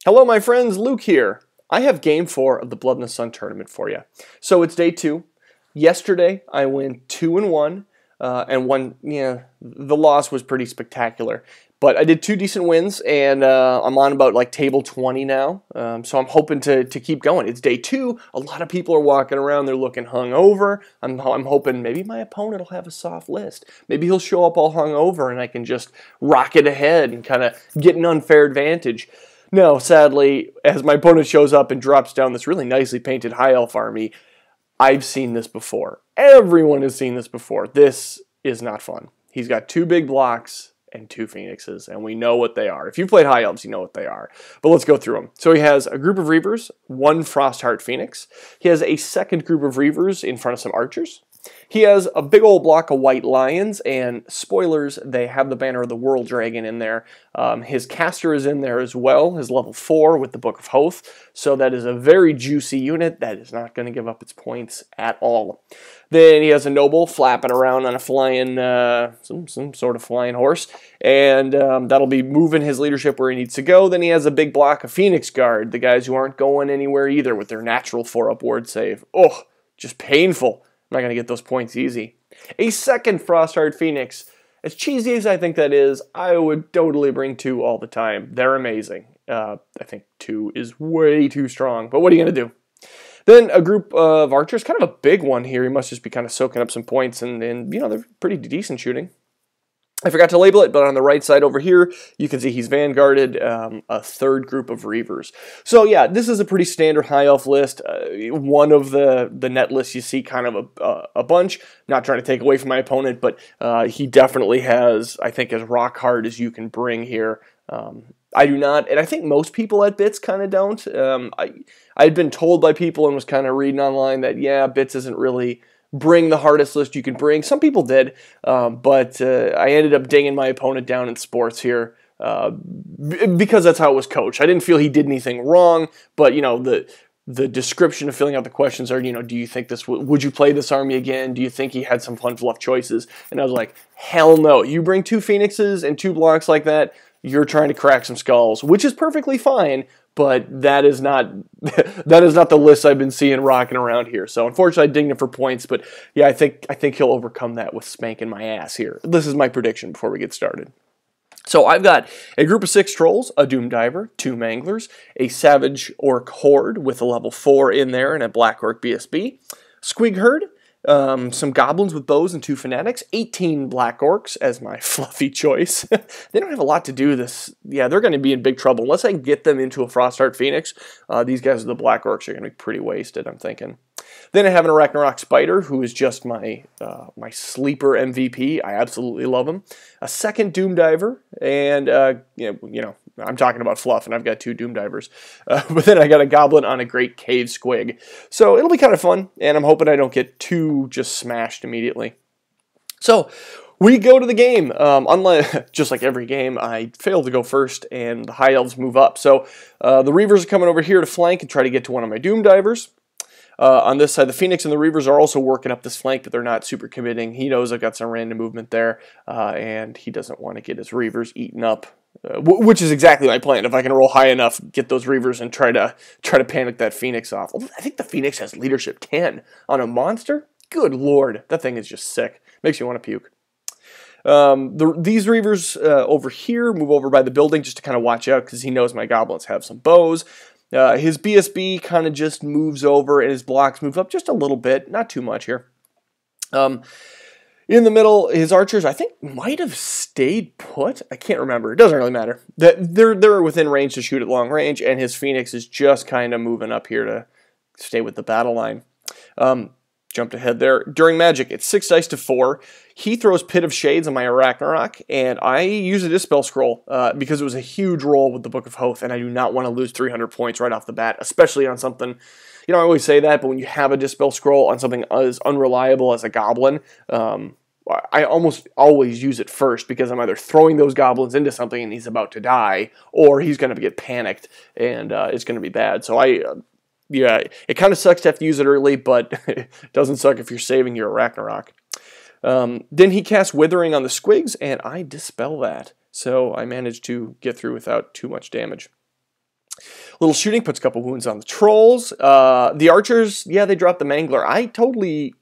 Hello my friends, Luke here. I have game 4 of the Blood in the Sun tournament for you. So it's day 2. Yesterday I went 2-1 and one, the loss was pretty spectacular. But I did 2 decent wins and I'm on about like table 20 now. So I'm hoping to keep going. It's day 2. A lot of people are walking around, they're looking hungover. I'm hoping maybe my opponent will have a soft list. Maybe he'll show up all hungover and I can just rocket ahead and kind of get an unfair advantage. No, sadly, as my opponent shows up and drops down this really nicely painted High Elf army, I've seen this before. Everyone has seen this before. This is not fun. He's got 2 big blocks and 2 phoenixes, and we know what they are. If you've played High Elves, you know what they are. But let's go through them. So he has a group of Reavers, 1 Frostheart Phoenix. He has a second group of Reavers in front of some Archers. He has a big old block of white lions, and spoilers, they have the banner of the World Dragon in there. His caster is in there as well, his level 4 with the Book of Hoth, so that is a very juicy unit that is not going to give up its points at all. Then he has a noble flapping around on a flying, some sort of flying horse, and that'll be moving his leadership where he needs to go. Then he has a big block of Phoenix Guard, the guys who aren't going anywhere either with their natural 4-up ward save. Oh, just painful. I'm not going to get those points easy. A second Frostheart Phoenix. As cheesy as I think that is, I would totally bring 2 all the time. They're amazing. I think 2 is way too strong, but what are you going to do? Then a group of Archers, kind of a big one here. He must just be kind of soaking up some points, and they're pretty decent shooting. I forgot to label it, but on the right side over here, you can see he's vanguarded a third group of Reavers. So yeah, this is a pretty standard High Elf list. One of the net lists you see kind of a bunch. Not trying to take away from my opponent, but he definitely has, I think, as rock hard as you can bring here. I do not, and I think most people at Bits kind of don't. I'd been told by people and was kind of reading online that, yeah, Bits isn't really bring the hardest list you can bring. Some people did, but I ended up dinging my opponent down in sports here because that's how it was coached. I didn't feel he did anything wrong, but the description of filling out the questions are, do you think this would you play this army again? Do you think he had some fun fluff choices? And I was like, hell no. You bring 2 phoenixes and 2 blocks like that, you're trying to crack some skulls, which is perfectly fine. But that is not the list I've been seeing rocking around here. So unfortunately, I dinged him for points. But yeah, I think he'll overcome that with spanking my ass here. This is my prediction before we get started. So I've got a group of 6 trolls, a Doom Diver, 2 Manglers, a Savage Orc Horde with a level 4 in there, and a Black Orc BSB, Squig Herd, some Goblins with bows and 2 Fanatics, 18 Black Orcs as my fluffy choice. They don't have a lot to do this. Yeah, they're going to be in big trouble. Unless I can get them into a Frostheart Phoenix, these guys with the Black Orcs are going to be pretty wasted, I'm thinking. Then I have an Arachnorok Spider, who is just my my sleeper MVP. I absolutely love him. A second Doom Diver, and I'm talking about fluff, and I've got 2 Doom Divers. But then I got a Goblin on a Great Cave Squig. So it'll be kind of fun, and I'm hoping I don't get too just smashed immediately. So we go to the game. Unlike just like every game, I fail to go first, and the High Elves move up. So the Reavers are coming over here to flank and try to get to one of my Doom Divers. On this side, the Phoenix and the Reavers are also working up this flank, but they're not super committing. He knows I've got some random movement there, and he doesn't want to get his Reavers eaten up, which is exactly my plan. If I can roll high enough, get those Reavers and try to panic that Phoenix off. I think the Phoenix has leadership 10 on a monster. Good lord, that thing is just sick. Makes you want to puke. These Reavers over here move over by the building just to kind of watch out because he knows my Goblins have some bows. His BSB kind of just moves over and his blocks move up just a little bit, not too much here. In the middle, his Archers, I think, might have stayed put. I can't remember. It doesn't really matter. They're within range to shoot at long range, and his Phoenix is just kind of moving up here to stay with the battle line. Jumped ahead there. During Magic, it's 6 dice to 4. He throws Pit of Shades on my Arachnorok, and I use a Dispel Scroll because it was a huge roll with the Book of Hoth, and I do not want to lose 300 points right off the bat, especially on something, I always say that, but when you have a Dispel Scroll on something as unreliable as a Goblin, I almost always use it first because I'm either throwing those Goblins into something and he's about to die, or he's going to get panicked, and it's going to be bad. So yeah, it kind of sucks to have to use it early, but it doesn't suck if you're saving your Arachnorok. Then he casts Withering on the Squigs, and I dispel that. So I managed to get through without too much damage. Little shooting puts a couple wounds on the trolls. The archers, yeah, they dropped the mangler. I totally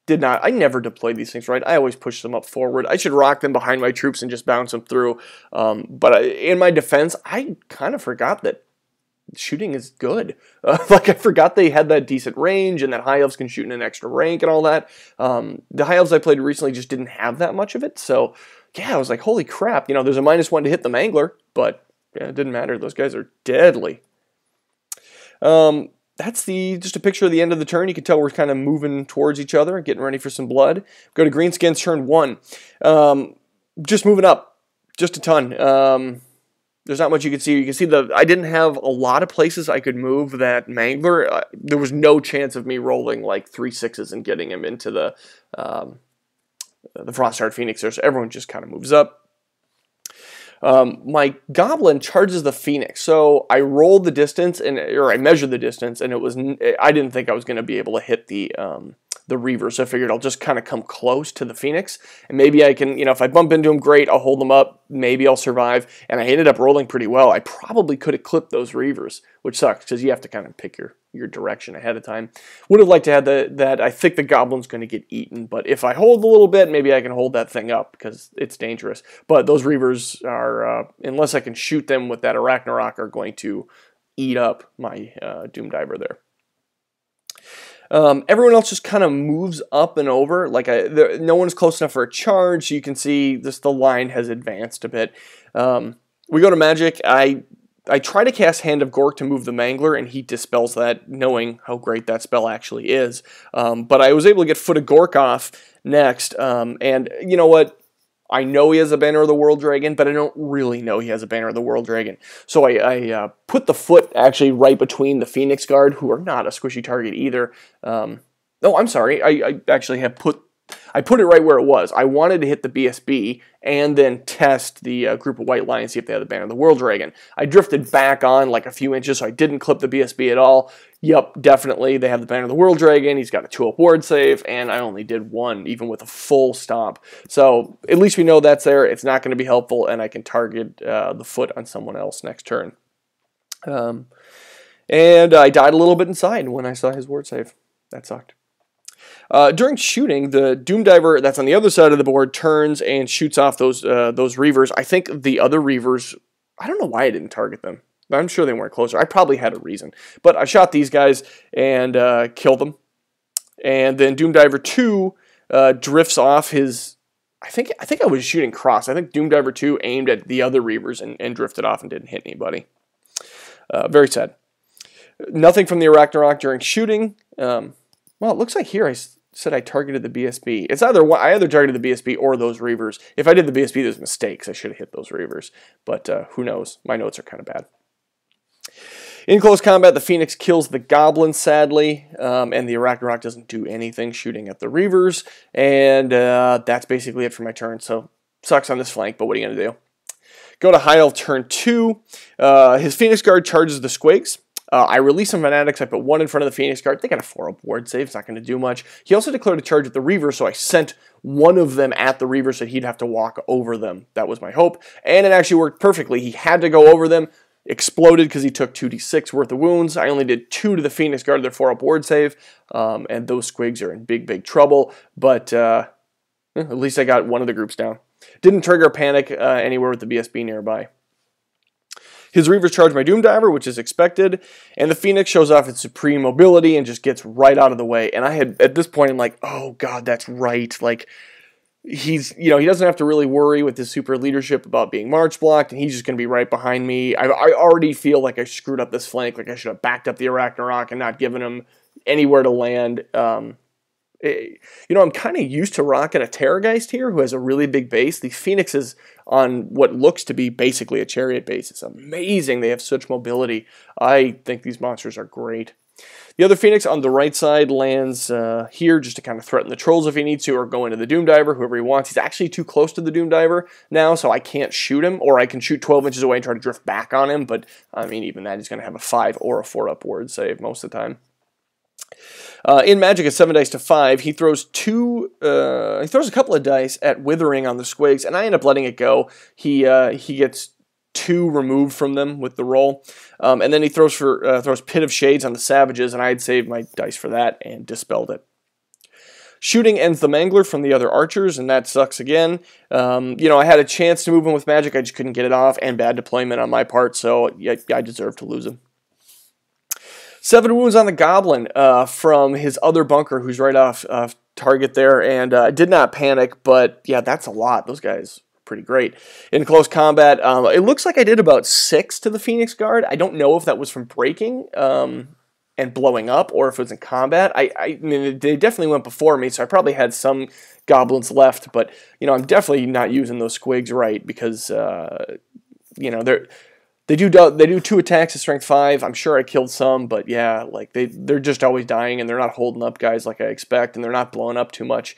did not. I never deployed these things right. I always push them up forward. I should rock them behind my troops and just bounce them through. But in my defense, I kind of forgot that shooting is good. Like, I forgot they had that decent range and that High Elves can shoot in an extra rank and all that. The High Elves I played recently just didn't have that much of it. So, yeah, I was like, holy crap. You know, there's a -1 to hit the mangler, but yeah, it didn't matter. Those guys are deadly. That's just a picture of the end of the turn. You can tell we're kind of moving towards each other, getting ready for some blood. Go to Greenskins turn 1. Just moving up, just a ton. There's not much you can see. You can see I didn't have a lot of places I could move that mangler. There was no chance of me rolling like 3 6s and getting him into the Frostheart Phoenix there. So everyone just kind of moves up. My Goblin charges the Phoenix, so I rolled the distance, or I measured the distance, and I didn't think I was going to be able to hit the Reaver, so I figured I'll just kind of come close to the Phoenix, and maybe I can, if I bump into him, great, I'll hold them up, maybe I'll survive, and I ended up rolling pretty well. I probably could have clipped those Reavers, which sucks, because you have to kind of pick your direction ahead of time. Would have liked to have that. I think the Goblin's going to get eaten, but if I hold a little bit, maybe I can hold that thing up, because it's dangerous. But those Reavers are, unless I can shoot them with that Arachnarok, are going to eat up my Doom Diver there. Everyone else just kind of moves up and over. Like no one's close enough for a charge. So you can see the line has advanced a bit. We go to Magic. I try to cast Hand of Gork to move the Mangler, and he dispels that, knowing how great that spell actually is. But I was able to get Foot of Gork off next. And you know what? I know he has a Banner of the World Dragon, but I don't really know he has a Banner of the World Dragon. So I put the Foot actually right between the Phoenix Guard, who are not a squishy target either. Oh, I'm sorry. I actually have put it right where it was. I wanted to hit the BSB and then test the group of White Lions, see if they had the Banner of the World Dragon. I drifted back on like a few inches, so I didn't clip the BSB at all. Yep, definitely, they have the Banner of the World Dragon. He's got a 2-up ward save, and I only did 1, even with a full stomp. So at least we know that's there. It's not going to be helpful, and I can target the Foot on someone else next turn. And I died a little bit inside when I saw his ward save. That sucked. During shooting, the Doom Diver that's on the other side of the board turns and shoots off those Reavers. I think the other Reavers, I don't know why I didn't target them. I'm sure they weren't closer. I probably had a reason. But I shot these guys and killed them. And then Doom Diver 2 drifts off his... I think I was shooting cross. I think Doom Diver 2 aimed at the other Reavers and drifted off and didn't hit anybody. Very sad. Nothing from the Arachnarok during shooting. Well, it looks like here I said I targeted the BSB. It's I either targeted the BSB or those Reavers. If I did the BSB, there's mistakes. I should have hit those Reavers. But who knows? My notes are kind of bad. In close combat, the Phoenix kills the Goblin, sadly, and the Arachnarok doesn't do anything shooting at the Reavers, and that's basically it for my turn, so sucks on this flank, but what are you going to do? Go to High Elf turn 2. His Phoenix Guard charges the Squigs. I release some Fanatics. I put 1 in front of the Phoenix Guard. They got a 4-up ward save. It's not going to do much. He also declared a charge at the Reaver, so I sent 1 of them at the Reaver so he'd have to walk over them. That was my hope, and it actually worked perfectly. He had to go over them. Exploded because he took 2d6 worth of wounds. I only did 2 to the Phoenix Guard, their 4-up ward save, and those Squigs are in big trouble, but at least I got 1 of the groups down. Didn't trigger a panic anywhere with the BSB nearby. His Reavers charge my Doom Diver, which is expected, and the Phoenix shows off its supreme mobility and just gets right out of the way, and I had, at this point, I'm like, oh god, that's right, like, he doesn't have to really worry with his super leadership about being march blocked, and he's just going to be right behind me. I already feel like I screwed up this flank, like I should have backed up the Arachnarok and not given him anywhere to land. I'm kind of used to rocking a Terrorgeist here, who has a really big base. These Phoenixes on what looks to be basically a chariot base. It's amazing. They have such mobility. I think these monsters are great. The other Phoenix on the right side lands here just to kind of threaten the trolls if he needs to, or go into the Doom Diver, whoever he wants. He's actually too close to the Doom Diver now, so I can't shoot him, or I can shoot 12 inches away and try to drift back on him, but I mean, even that, he's going to have a 5 or a 4-up ward save most of the time. In Magic at 7 dice to 5, he throws a couple of dice at Withering on the Squigs, and I end up letting it go. He gets 2 removed from them with the roll. And then he throws Pit of Shades on the Savages, and I had saved my dice for that and dispelled it. Shooting ends the Mangler from the other archers, and that sucks again. I had a chance to move him with magic, I just couldn't get it off, and bad deployment on my part, so I deserve to lose him. 7 wounds on the Goblin from his other bunker, who's right off target there, and I did not panic, but yeah, that's a lot. Those guys are pretty great. In close combat, it looks like I did about 6 to the Phoenix Guard. I don't know if that was from breaking and blowing up, or if it was in combat. I mean, they definitely went before me, so I probably had some goblins left, but, I'm definitely not using those squigs right, because, they do 2 attacks at strength 5. I'm sure I killed some, but yeah, like they're just always dying, and they're not holding up guys like I expect, and they're not blowing up too much.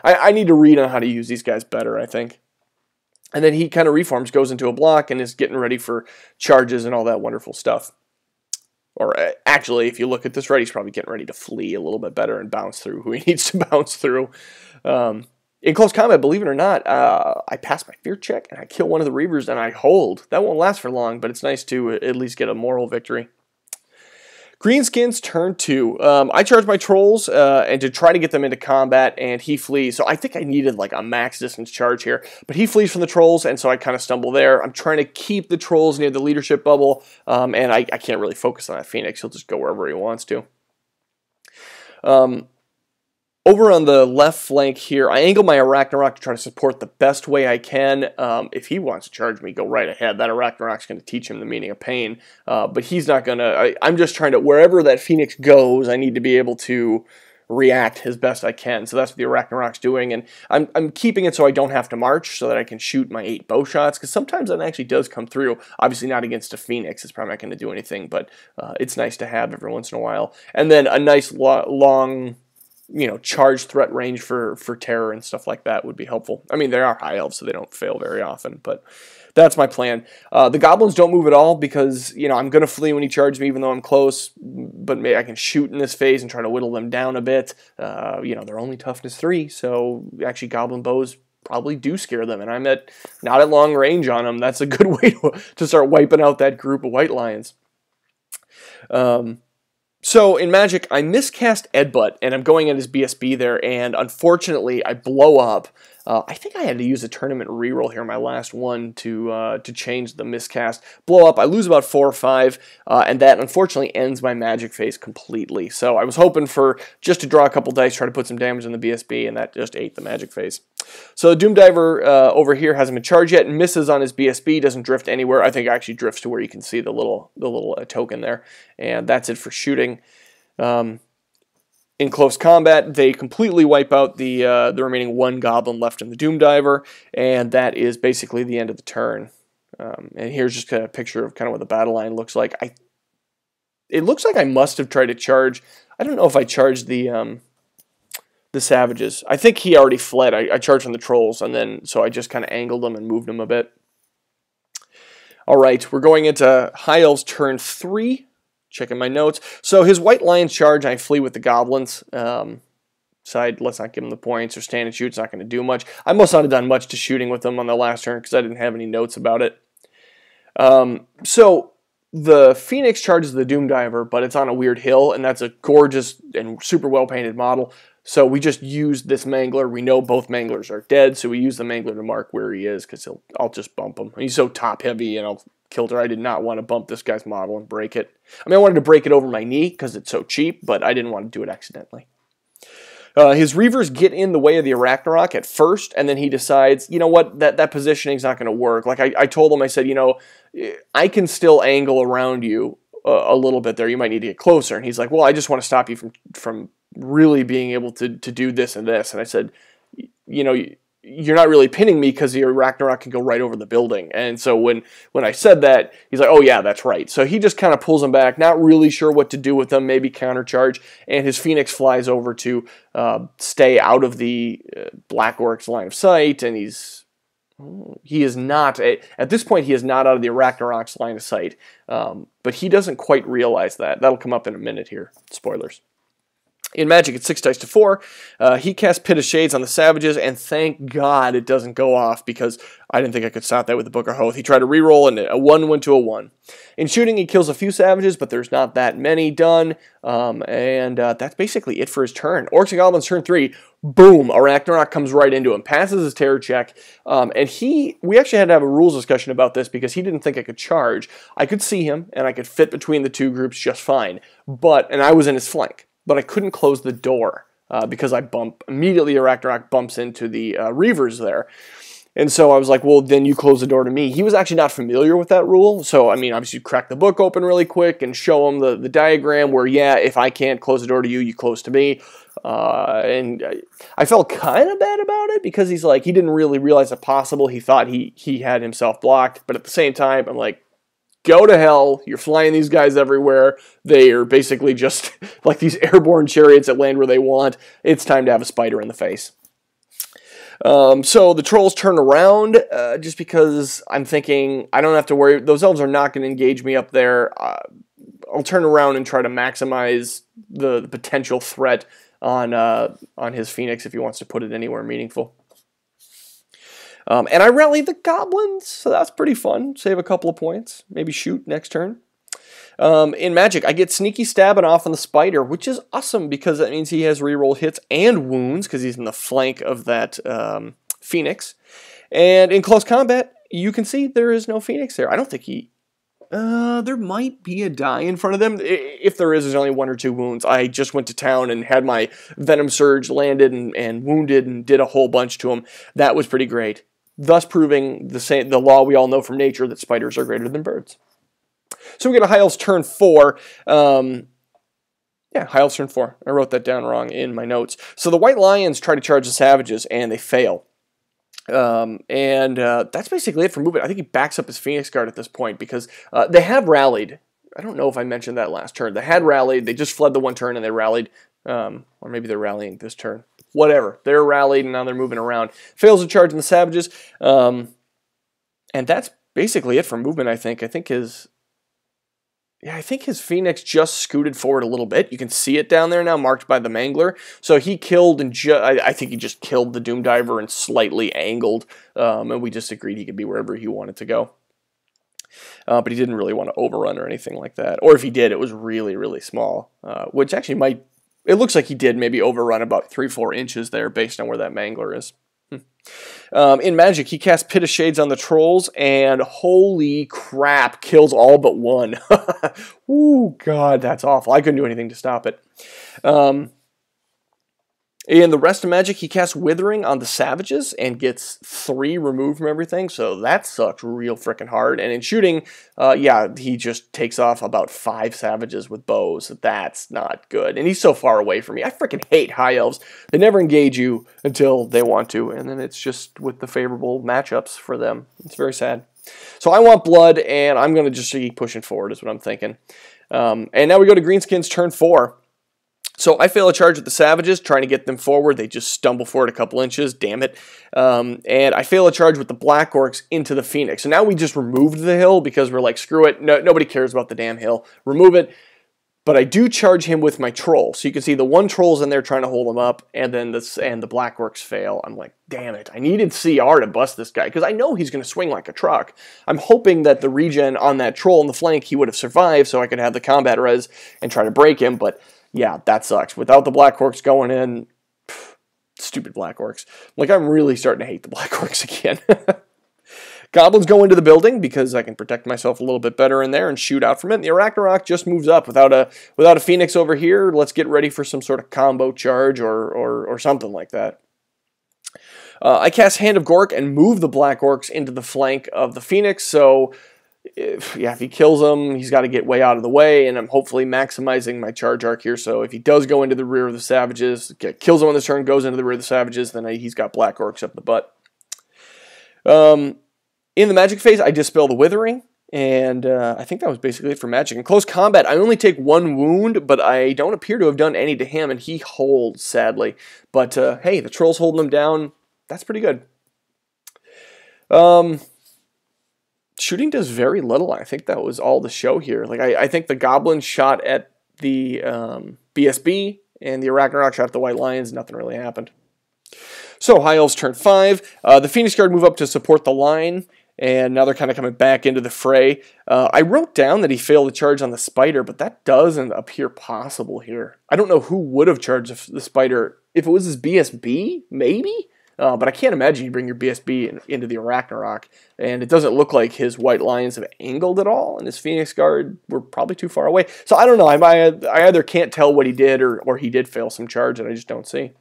I need to read on how to use these guys better, I think. And then he kind of reforms, goes into a block, and is getting ready for charges and all that wonderful stuff. Or actually, if you look at this right, he's probably getting ready to flee a little bit better and bounce through who he needs to bounce through. In close combat, believe it or not, I pass my fear check, and I kill one of the Reavers, and I hold. That won't last for long, but it's nice to at least get a moral victory. Greenskins turn 2. I charge my trolls and to try to get them into combat, and he flees. So I think I needed like a max distance charge here, but he flees from the trolls, and so I kind of stumble there. I'm trying to keep the trolls near the leadership bubble, and I can't really focus on that Phoenix. He'll just go wherever he wants to. Over on the left flank here, I angle my Arachnarok to try to support the best way I can. If he wants to charge me, go right ahead. That Arachnarok's going to teach him the meaning of pain. But he's not going to... I'm just trying to... Wherever that Phoenix goes, I need to be able to react as best I can. So that's what the Arachnarok's doing. And I'm keeping it so I don't have to march, so that I can shoot my 8 bow shots. Because sometimes that actually does come through. Obviously not against a Phoenix. It's probably not going to do anything. But it's nice to have every once in a while. And then a nice long... charge threat range for terror and stuff like that would be helpful. I mean, they are High Elves, so they don't fail very often, but that's my plan. The Goblins don't move at all because, I'm going to flee when he charges me, even though I'm close, but maybe I can shoot in this phase and try to whittle them down a bit. They're only toughness 3, so actually Goblin bows probably do scare them, and I'm not at long range on them. That's a good way to start wiping out that group of White Lions. So in Magic, I miscast Edbutt, and I'm going at his BSB there, and unfortunately, I blow up. I think I had to use a tournament reroll here, my last one, to change the miscast. Blow up, I lose about 4 or 5, and that unfortunately ends my Magic phase completely. So I was hoping for just to draw a couple dice, try to put some damage on the BSB, and that just ate the Magic phase. So Doom Diver over here hasn't been charged yet, misses on his BSB, doesn't drift anywhere. I think it actually drifts to where you can see the little token there, and that's it for shooting. In close combat, they completely wipe out the remaining 1 Goblin left in the Doom Diver, and that is basically the end of the turn. And here's just a picture of kind of what the battle line looks like. It looks like I must have tried to charge. I don't know if I charged the Savages. I think he already fled. I charged from the Trolls, and then so I just kind of angled them and moved them a bit. All right, we're going into High Elves turn 3. Checking my notes. So his White Lions charge, I flee with the Goblins. Let's not give him the points or stand and shoot. It's not going to do much. I must not have done much to shooting with them on the last turn because I didn't have any notes about it. So the Phoenix charges the Doom Diver, but it's on a weird hill, and that's a gorgeous and super well-painted model. So we just used this Mangler. We know both Manglers are dead, so we use the Mangler to mark where he is because I'll just bump him. He's so top-heavy, and I'll Kilter. I did not want to bump this guy's model and break it. I mean, I wanted to break it over my knee because it's so cheap, but I didn't want to do it accidentally. His Reavers get in the way of the Arachnarok at first, and then he decides, you know what, that positioning is not going to work. Like I told him, I said, I can still angle around you a little bit there. You might need to get closer. And he's like, well, I just want to stop you from really being able to do this and this. And I said, you're not really pinning me because the Arachnarok can go right over the building. And so when I said that, he's like, oh yeah, that's right. So he just kind of pulls him back, not really sure what to do with them, maybe countercharge, and his Phoenix flies over to stay out of the Black Orcs line of sight, and he is not, at this point, he is not out of the Arachnarok's line of sight, but he doesn't quite realize that. That'll come up in a minute here. Spoilers. In Magic, it's 6 dice to 4. He casts Pit of Shades on the Savages, and thank God it doesn't go off, because I didn't think I could stop that with the Book of Hoth. He tried to reroll, and a 1 went to a 1. In shooting, he kills a few Savages, but there's not that many done, and that's basically it for his turn. Orcs and Goblins, turn 3. Boom! A Ragnarok comes right into him, passes his terror check, and we actually had to have a rules discussion about this, because he didn't think I could charge. I could see him, and I could fit between the two groups just fine, and I was in his flank. But I couldn't close the door because I immediately a Ragnarok bumps into the Reavers there. And so I was like, well, then you close the door to me. He was actually not familiar with that rule. So, I mean, obviously you crack the book open really quick and show him the diagram where, yeah, if I can't close the door to you, you close to me. And I felt kind of bad about it because he's like, he didn't really realize it possible. He thought he had himself blocked. But at the same time, I'm like, go to hell. You're flying these guys everywhere. They are basically just like these airborne chariots that land where they want. It's time to have a spider in the face. So the trolls turn around just because I'm thinking I don't have to worry. Those elves are not going to engage me up there. I'll turn around and try to maximize the potential threat on his Phoenix if he wants to put it anywhere meaningful. And I rally the Goblins, so that's pretty fun. Save a couple of points. Maybe shoot next turn. In Magic, I get Sneaky Stabbing off on the Spider, which is awesome because that means he has reroll hits and wounds because he's in the flank of that Phoenix. And in close combat, you can see there is no Phoenix there. I don't think he... there might be a die in front of them. If there is, there's only 1 or 2 wounds. I just went to town and had my Venom Surge landed and wounded and did a whole bunch to him. That was pretty great. Thus proving the law we all know from nature that spiders are greater than birds. So we get a High Elves turn 4. Yeah, High Elves turn 4. I wrote that down wrong in my notes. So the White Lions try to charge the Savages, and they fail. That's basically it for movement. I think he backs up his Phoenix Guard at this point because they have rallied. I don't know if I mentioned that last turn. They had rallied. They just fled the one turn and they rallied. Or maybe they're rallying this turn. Whatever. They're rallied and now they're moving around. Fails to charge in the Savages. And that's basically it for movement, I think. I think his Phoenix just scooted forward a little bit. You can see it down there now, marked by the Mangler. So he killed, and I think he just killed the Doom Diver and slightly angled. And we just agreed he could be wherever he wanted to go. But he didn't really want to overrun or anything like that. Or if he did, it was really, really small. Which actually might... It looks like he did maybe overrun about 3-4 inches there based on where that Mangler is. In Magic, he casts Pit of Shades on the Trolls, and holy crap, kills all but one. Ooh, God, that's awful. I couldn't do anything to stop it. In the rest of Magic, he casts Withering on the Savages and gets 3 removed from everything, so that sucks real freaking hard. And in shooting, yeah, he just takes off about 5 Savages with bows. That's not good. And he's so far away from me. I freaking hate High Elves. They never engage you until they want to, and then it's just with the favorable matchups for them. It's very sad. So I want blood, and I'm going to just keep pushing forward is what I'm thinking. And now we go to Greenskins turn 4. So I fail a charge with the Savages, trying to get them forward. They just stumble forward a couple inches, damn it. And I fail a charge with the Black Orcs into the Phoenix. So now we just removed the hill because we're like, screw it. No, nobody cares about the damn hill. Remove it. But I do charge him with my Troll. So you can see the one Troll's in there trying to hold him up, and then the Black Orcs fail. I'm like, damn it. I needed CR to bust this guy because I know he's going to swing like a truck. I'm hoping that the regen on that Troll in the flank, he would have survived so I could have the combat res and try to break him, but... yeah, that sucks. Without the Black Orcs going in, stupid Black Orcs. Like, I'm really starting to hate the Black Orcs again. Goblins go into the building because I can protect myself a little bit better in there and shoot out from it. And the Ragnarok just moves up without a Phoenix over here. Let's get ready for some sort of combo charge or something like that. I cast Hand of Gork and move the Black Orcs into the flank of the Phoenix, so... if he kills him, he's got to get way out of the way, and I'm hopefully maximizing my charge arc here, so if he does go into the rear of the Savages, kills him on this turn, goes into the rear of the Savages, then he's got Black Orcs up the butt. In the Magic phase, I dispel the Withering, and I think that was basically it for Magic. In close combat, I only take 1 wound, but I don't appear to have done any to him, and he holds, sadly. But, hey, the Troll's holding him down. That's pretty good. Shooting does very little. I think that was all the show here. Like I think the Goblins shot at the BSB, and the Arachnarok shot at the White Lions. Nothing really happened. So High Elves turn 5. The Phoenix Guard move up to support the line, and now they're kind of coming back into the fray. I wrote down that he failed the charge on the Spider, but that doesn't appear possible here. I don't know who would have charged the Spider. If it was his BSB, maybe? But I can't imagine you bring your BSB into the Arachnarok, and it doesn't look like his White Lions have angled at all, and his Phoenix Guard were probably too far away. So I don't know. I either can't tell what he did, or he did fail some charge that I just don't see.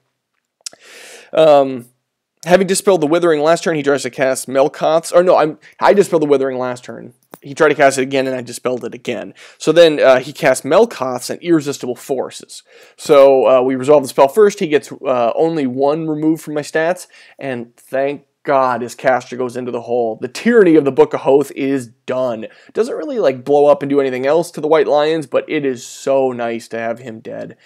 Having dispelled the Withering last turn, he tries to cast Melkoth's. Or no, I dispelled the Withering last turn. He tried to cast it again, and I dispelled it again. So then he cast Melkoth's and Irresistible Forces. So we resolve the spell first. He gets only 1 removed from my stats, and thank God his caster goes into the hole. The tyranny of the Book of Hoth is done. Doesn't really like blow up and do anything else to the White Lions, but it is so nice to have him dead.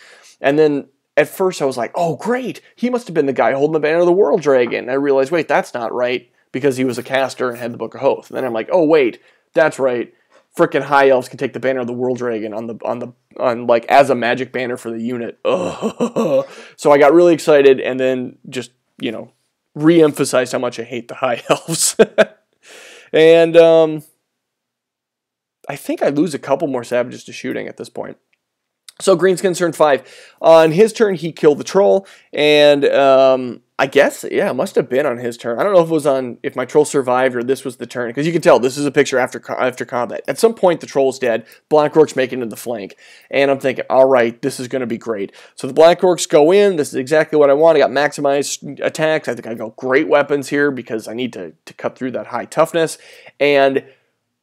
And then at first I was like, oh great, he must have been the guy holding the Banner of the World Dragon. And I realized, wait, that's not right, because he was a caster and had the Book of Hoth. And then I'm like, oh wait, that's right. Frickin' High Elves can take the Banner of the World Dragon on like as a magic banner for the unit. Ugh. So I got really excited and then just, you know, re-emphasized how much I hate the High Elves. And I think I lose a couple more Savages to shooting at this point. So Greenskins turn 5. On his turn, he killed the troll, and I guess, yeah, it must have been on his turn. I don't know if it was on, if my troll survived or this was the turn, because you can tell this is a picture after combat. At some point, the troll's dead. Black Orcs make it into the flank, and I'm thinking, all right, this is going to be great. So the Black Orcs go in. This is exactly what I want. I got maximized attacks. I think I got great weapons here because I need to cut through that high toughness, and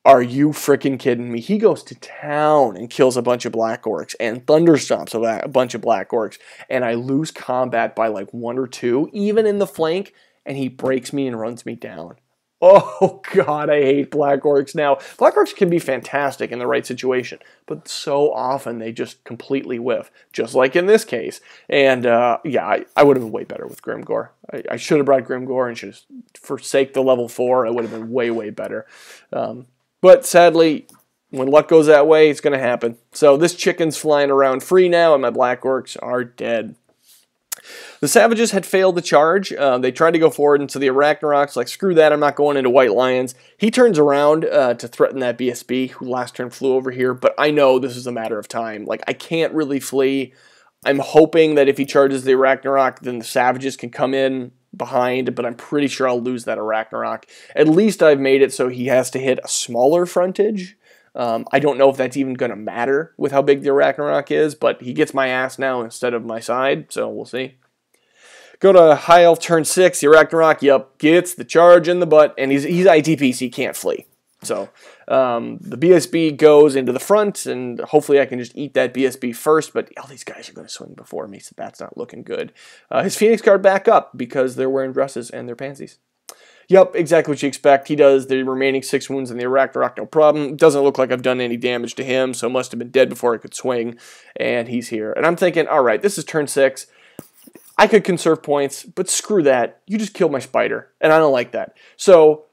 are you freaking kidding me? He goes to town and kills a bunch of Black Orcs and thunderstomps a bunch of Black Orcs, and I lose combat by like 1 or 2, even in the flank, and he breaks me and runs me down. Oh God, I hate Black Orcs now. Black Orcs can be fantastic in the right situation, but so often they just completely whiff, just like in this case. And yeah, I would have been way better with Grimgore. I should have brought Grimgore and should have forsake the level 4. It would have been way, way better. But sadly, when luck goes that way, it's going to happen. So this chicken's flying around free now, and my Black Orcs are dead. The Savages had failed the charge. They tried to go forward into the Arachnarok's like, screw that, I'm not going into White Lions. He turns around to threaten that BSB, who last turn flew over here, but I know this is a matter of time. Like, I can't really flee. I'm hoping that if he charges the Arachnarok, then the Savages can come in behind, but I'm pretty sure I'll lose that Arachnarok. At least I've made it so he has to hit a smaller frontage. I don't know if that's even going to matter with how big the Arachnarok is, but he gets my ass now instead of my side, so we'll see. Go to High Elf turn 6, the Arachnarok, yep, gets the charge in the butt, and he's ITP, so he can't flee. So the BSB goes into the front, and hopefully I can just eat that BSB first, but all these guys are going to swing before me, so that's not looking good. His Phoenix Guard back up because they're wearing dresses and they're pansies. Yep, exactly what you expect. He does the remaining 6 wounds in the Arachnarok, no problem. Doesn't look like I've done any damage to him, so must have been dead before I could swing, and he's here. And I'm thinking, all right, this is turn 6. I could conserve points, but screw that. You just killed my spider, and I don't like that. So,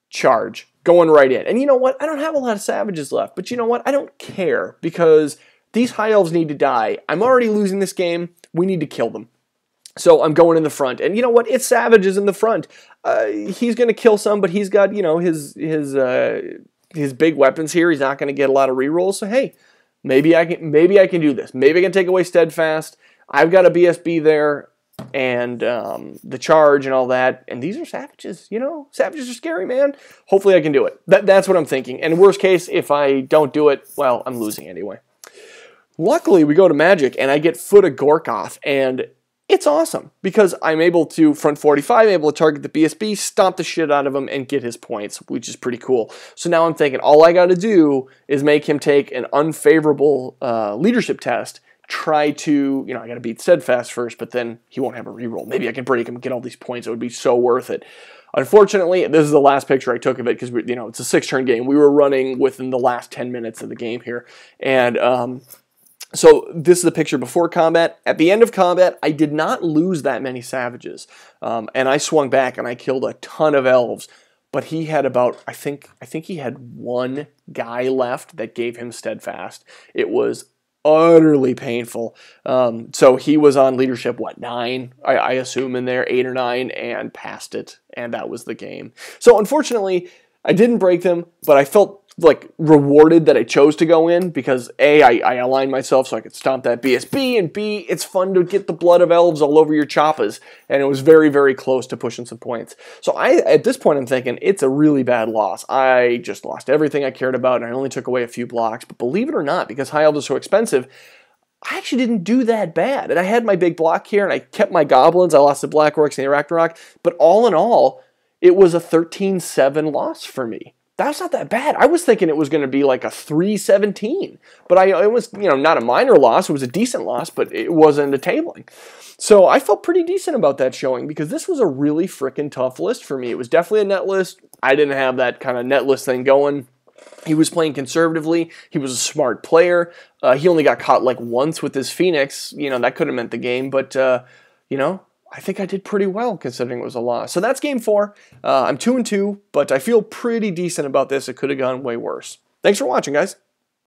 charge. Going right in. And you know what? I don't have a lot of Savages left, but you know what? I don't care, because these High Elves need to die. I'm already losing this game. We need to kill them. So I'm going in the front. And you know what? It's Savages in the front. He's going to kill some, but he's got, you know, his big weapons here. He's not going to get a lot of rerolls. So hey, maybe I can do this. Maybe I can take away Steadfast. I've got a BSB there, and the charge and all that. And these are Savages, you know? Savages are scary, man. Hopefully I can do it. That's what I'm thinking. And worst case, if I don't do it, well, I'm losing anyway. Luckily, we go to Magic, and I get Foot of Gorkoth, and it's awesome, because I'm able to, front 45, able to target the BSB, stomp the shit out of him, and get his points, which is pretty cool. So now I'm thinking, all I got to do is make him take an unfavorable leadership test, try to, you know, I got to beat Steadfast first, but then he won't have a reroll. Maybe I can break him and get all these points. It would be so worth it. Unfortunately, this is the last picture I took of it, because, you know, it's a 6-turn game. We were running within the last 10 minutes of the game here, and so this is the picture before combat. At the end of combat, I did not lose that many Savages, and I swung back and I killed a ton of Elves. But he had about, I think he had 1 guy left that gave him Steadfast. It was utterly painful. So he was on leadership, what, 9? I assume in there, 8 or 9, and passed it, and that was the game. So unfortunately, I didn't break them, but I felt like rewarded that I chose to go in because A, I aligned myself so I could stomp that BSB, and B, it's fun to get the blood of elves all over your choppas, and it was very, very close to pushing some points. So at this point I'm thinking it's a really bad loss. I just lost everything I cared about, and I only took away a few blocks, but believe it or not, because High Elves is so expensive, I actually didn't do that bad. And I had my big block here, and I kept my Goblins. I lost the Black Orcs and the Arachnarok, but all in all, it was a 13-7 loss for me. That's not that bad. I was thinking it was going to be like a 3-17, but it was, not a minor loss. It was a decent loss, but it wasn't a tabling. So I felt pretty decent about that showing because this was a really freaking tough list for me. It was definitely a net list. I didn't have that kind of net list thing going. He was playing conservatively. He was a smart player. He only got caught like once with his Phoenix. That could have meant the game, but I think I did pretty well considering it was a loss. So that's game 4. I'm 2-2, but I feel pretty decent about this. It could have gone way worse. Thanks for watching, guys.